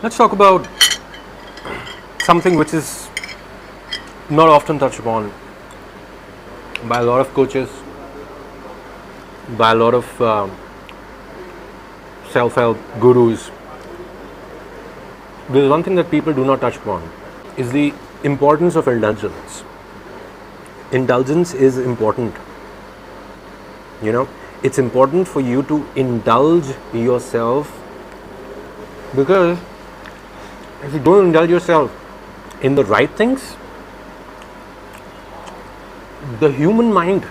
Let's talk about something which is not often touched upon by a lot of coaches, by a lot of self-help gurus. There's one thing that people do not touch upon is the importance of indulgence. Indulgence is important. It's important for you to indulge yourself, because if you don't indulge yourself in the right things, the human mind,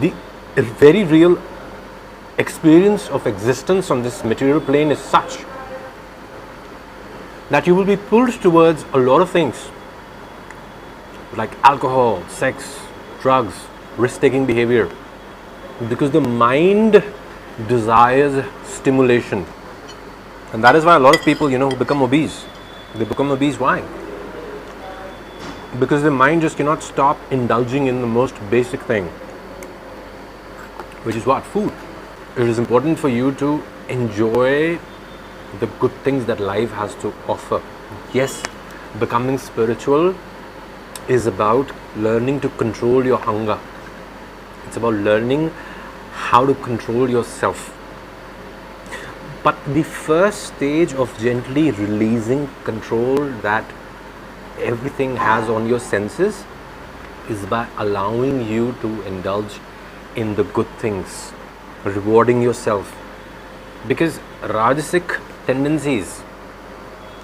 the very real experience of existence on this material plane is such that you will be pulled towards a lot of things like alcohol, sex, drugs, risk-taking behavior, because the mind desires stimulation. And that is why a lot of people, who become obese, they become obese. Why? Because the mind just cannot stop indulging in the most basic thing, which is what? Food. It is important for you to enjoy the good things that life has to offer. Yes, becoming spiritual is about learning to control your hunger. It's about learning how to control yourself. But the first stage of gently releasing control that everything has on your senses is by allowing you to indulge in the good things, rewarding yourself. Because Rajasic tendencies,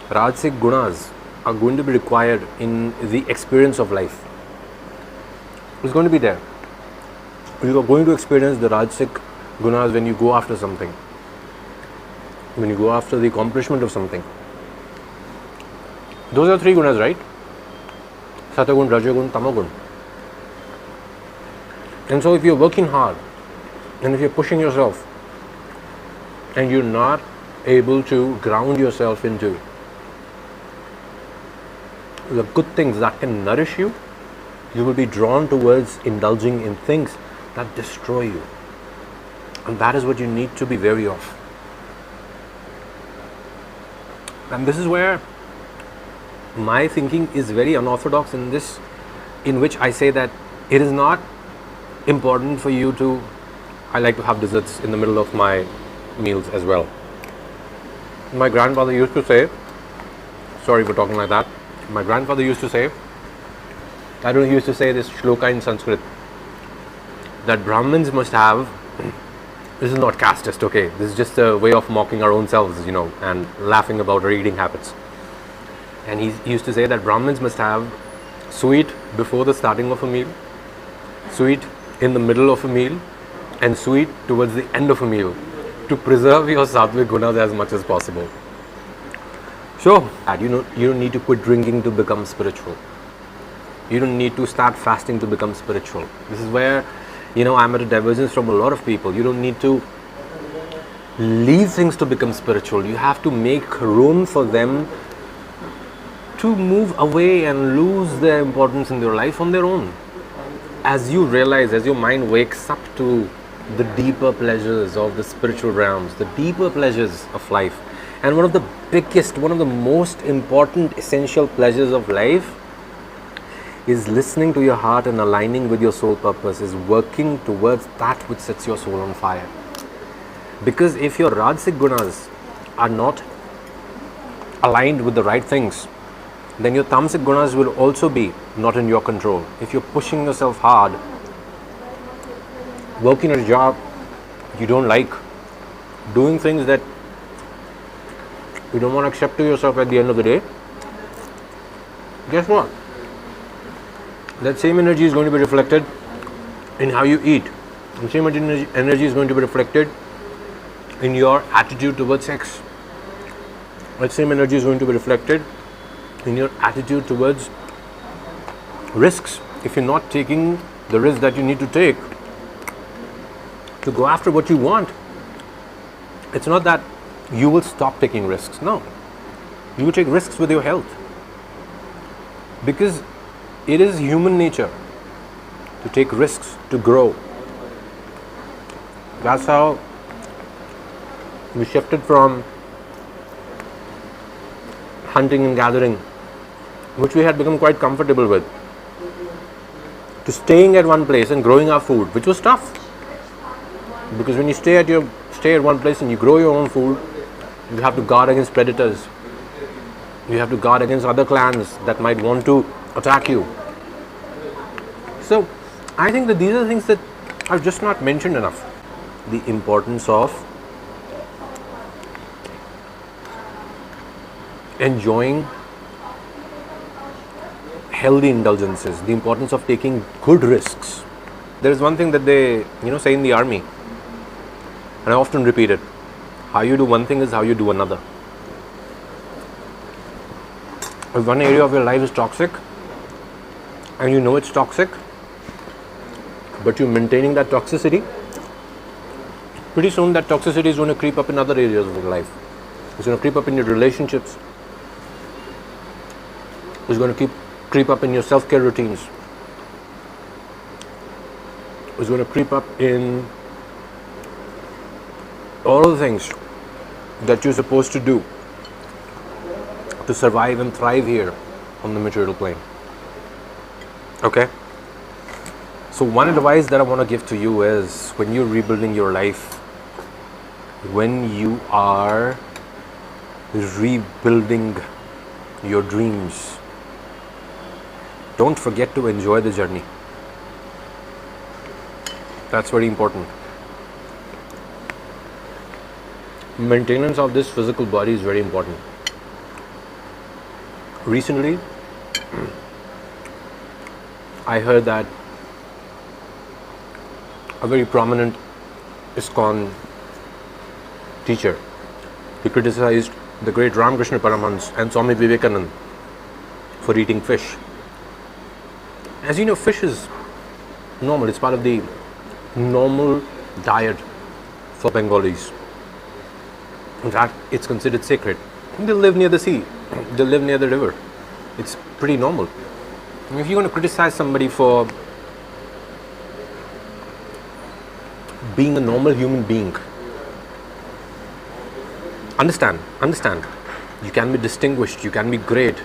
Rajasic gunas are going to be required in the experience of life. It's going to be there. You are going to experience the Rajasic gunas when you go after something, when you go after the accomplishment of something. Those are 3 gunas, right? Satagun, Rajagun, Tamagun. And so if you're working hard and if you're pushing yourself and you're not able to ground yourself into the good things that can nourish you, you will be drawn towards indulging in things that destroy you. And that is what you need to be wary of. And this is where my thinking is very unorthodox in this, in which I say that it is not important for you to, I like to have desserts in the middle of my meals as well. My grandfather used to say, sorry for talking like that, my grandfather used to say, I don't know, he used to say this shloka in Sanskrit, that Brahmins must have, this is not casteist, okay, this is just a way of mocking our own selves, and laughing about our eating habits. And he used to say that Brahmins must have sweet before the starting of a meal, sweet in the middle of a meal, and sweet towards the end of a meal, to preserve your sattvic gunas as much as possible. So, you don't need to quit drinking to become spiritual. You don't need to start fasting to become spiritual. This is where, I'm at a divergence from a lot of people. You don't need to leave things to become spiritual. You have to make room for them to move away and lose their importance in their life on their own. As you realize, as your mind wakes up to the deeper pleasures of the spiritual realms, the deeper pleasures of life. And one of the biggest, one of the most important essential pleasures of life is listening to your heart and aligning with your soul purpose, is working towards that which sets your soul on fire. Because if your Rajasic gunas are not aligned with the right things, then your Tamasic gunas will also be not in your control. If you're pushing yourself hard, working a job you don't like, doing things that you don't want to accept to yourself at the end of the day, guess what? That same energy is going to be reflected in how you eat. The same energy is going to be reflected in your attitude towards sex. That same energy is going to be reflected in your attitude towards risks. If you're not taking the risk that you need to take to go after what you want, it's not that you will stop taking risks. No, you will take risks with your health, because it is human nature to take risks, to grow. That's how we shifted from hunting and gathering, which we had become quite comfortable with, to staying at one place and growing our food, which was tough. Because when you stay at one place and you grow your own food, you have to guard against predators. You have to guard against other clans that might want to attack you. So I think that these are things that I've just not mentioned enough. The importance of enjoying healthy indulgences, the importance of taking good risks. There is one thing that they say in the army, and I often repeat it: how you do one thing is how you do another. If one area of your life is toxic and you know it's toxic, but you're maintaining that toxicity, pretty soon that toxicity is going to creep up in other areas of your life. It's going to creep up in your relationships. It's going to creep up in your self-care routines. It's going to creep up in all the things that you're supposed to do to survive and thrive here on the material plane. Okay? So one advice that I want to give to you is, when you're rebuilding your life, when you are rebuilding your dreams, don't forget to enjoy the journey. That's very important. Maintenance of this physical body is very important. Recently, I heard that a very prominent ISKCON teacher, he criticized the great Ramakrishna Paramhans and Swami Vivekananda for eating fish. As you know, fish is normal. It's part of the normal diet for Bengalis. In fact, it's considered sacred. They live near the sea. They live near the river. It's pretty normal. And if you want to criticize somebody for being a normal human being, understand. You can be distinguished. You can be great.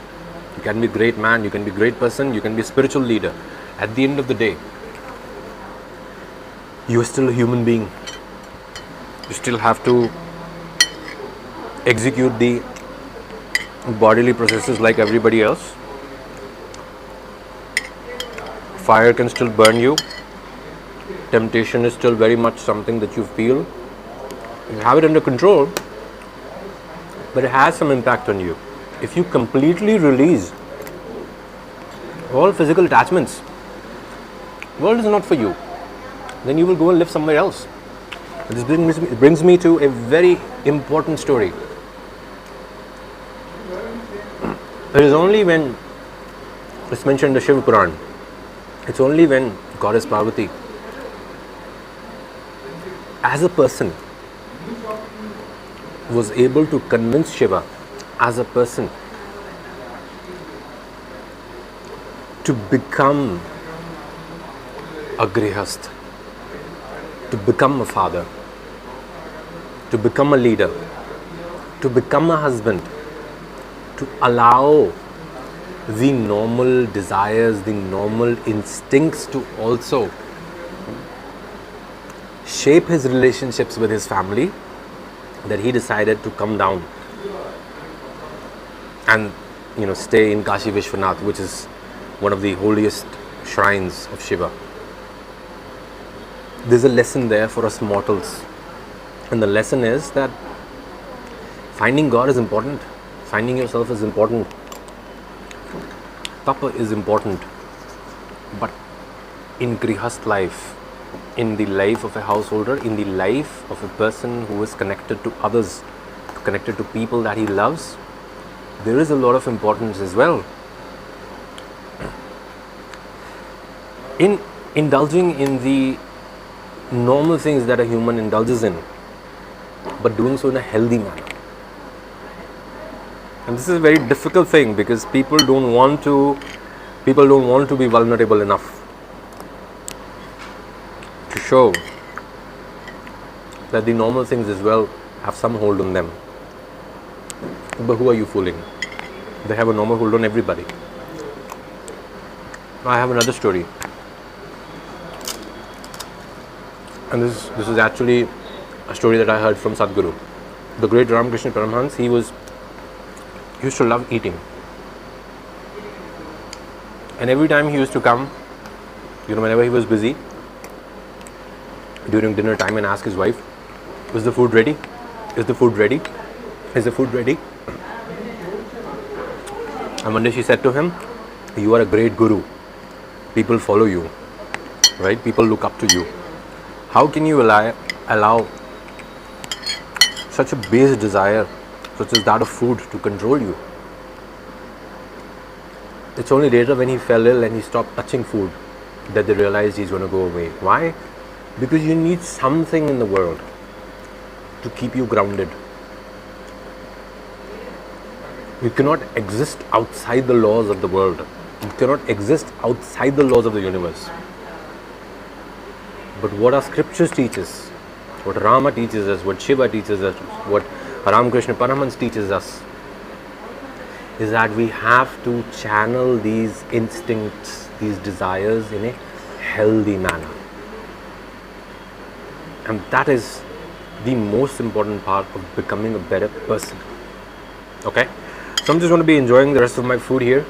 You can be a great man. You can be a great person. You can be a spiritual leader. At the end of the day, you are still a human being. You still have to execute the bodily processes like everybody else. Fire can still burn you. Temptation is still very much something that you feel. You have it under control, but it has some impact on you. If you completely release all physical attachments, the world is not for you, then you will go and live somewhere else. This brings me to a very important story. It is only when, it's mentioned in the Shiva Puran, it's only when Goddess Parvati, as a person, was able to convince Shiva, as a person, to become a grihast, to become a father, to become a leader, to become a husband, to allow the normal desires, the normal instincts to also shape his relationships with his family, that he decided to come down and stay in Kashi Vishwanath, which is one of the holiest shrines of Shiva. There's a lesson there for us mortals, and the lesson is that finding God is important, finding yourself is important, tapa is important, but in grihast life, in the life of a householder, in the life of a person who is connected to others, connected to people that he loves, there is a lot of importance as well. In indulging in the normal things that a human indulges in, but doing so in a healthy manner. And this is a very difficult thing, because people don't want to be vulnerable enough to show that the normal things as well have some hold on them. But who are you fooling? they have a normal hold on everybody. I have another story, and this is actually a story that I heard from Sadhguru, the great Ramakrishna Paramhans. He used to love eating, and every time he used to come, whenever he was busy during dinner time, and ask his wife, "Is the food ready? Is the food ready? Is the food ready?" And one day she said to him, "You are a great guru. People follow you, right? People look up to you. How can you allow such a base desire, such as that of food, to control you?" It's only later when he fell ill and he stopped touching food that they realized he's going to go away. Why? Because you need something in the world to keep you grounded. You cannot exist outside the laws of the world. You cannot exist outside the laws of the universe. But what our scriptures teach us, what Rama teaches us, what Shiva teaches us, what Ramakrishna Paramhans teaches us, is that we have to channel these instincts, these desires in a healthy manner. And that is the most important part of becoming a better person. Okay? So I'm just going to be enjoying the rest of my food here.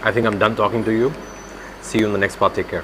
I think I'm done talking to you. See you in the next part. Take care.